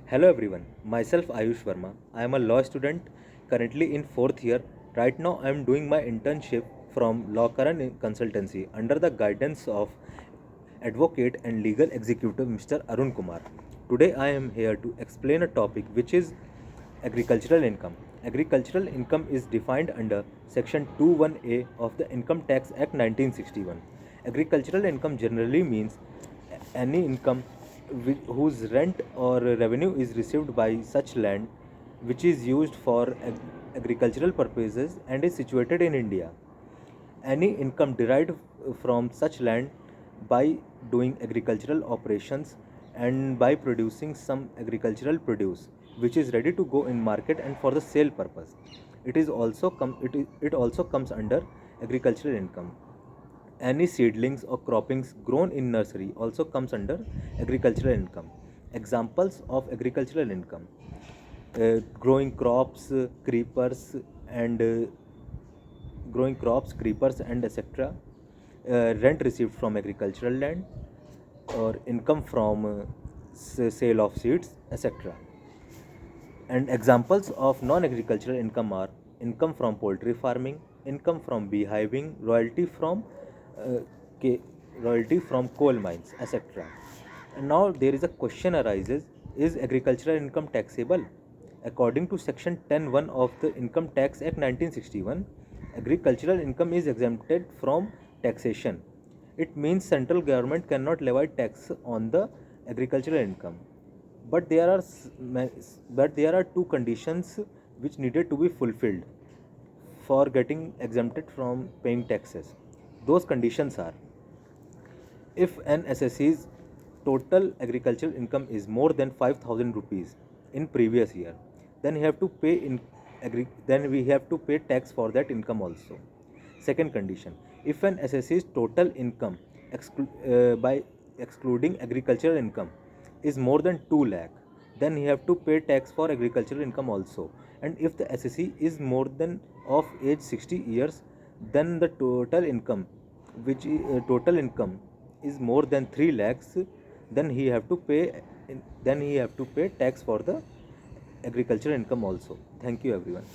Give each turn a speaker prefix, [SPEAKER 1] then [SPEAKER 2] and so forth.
[SPEAKER 1] Hello everyone, myself Ayush Verma. I am a law student currently in 4th year. Right now I am doing my internship from Law Karan Consultancy under the guidance of advocate and legal executive Mr. Arun Kumar. Today I am here to explain a topic which is agricultural income. Agricultural income is defined under section 21A of the Income Tax Act 1961. Agricultural income generally means any income whose rent or revenue is received by such land which is used for agricultural purposes and is situated in India. Any income derived from such land by doing agricultural operations and by producing some agricultural produce which is ready to go in market and for the sale purpose. It also comes under agricultural income. Any seedlings or croppings grown in nursery also comes under agricultural income. Examples of agricultural income: growing crops, creepers, and etc. Rent received from agricultural land, or income from sale of seeds, etc. And examples of non-agricultural income are income from poultry farming, income from beehiving, uh, ca- royalty from coal mines, etc. And now there is a question arises: is agricultural income taxable? According to Section 10(1) of the Income Tax Act 1961, agricultural income is exempted from taxation. It means central government cannot levy tax on the agricultural income, but there are two conditions which needed to be fulfilled for getting exempted from paying taxes. Those conditions are: if an SSE's total agricultural income is more than 5,000 rupees in previous year, then we have to pay tax for that income also. Second condition: if an SSE's total income by excluding agricultural income is more than 2 lakh, then he have to pay tax for agricultural income also. And if the SSE is more than of age 60 years, then the total income is more than 3 lakhs, then he have to pay tax for the agricultural income also. Thank you everyone.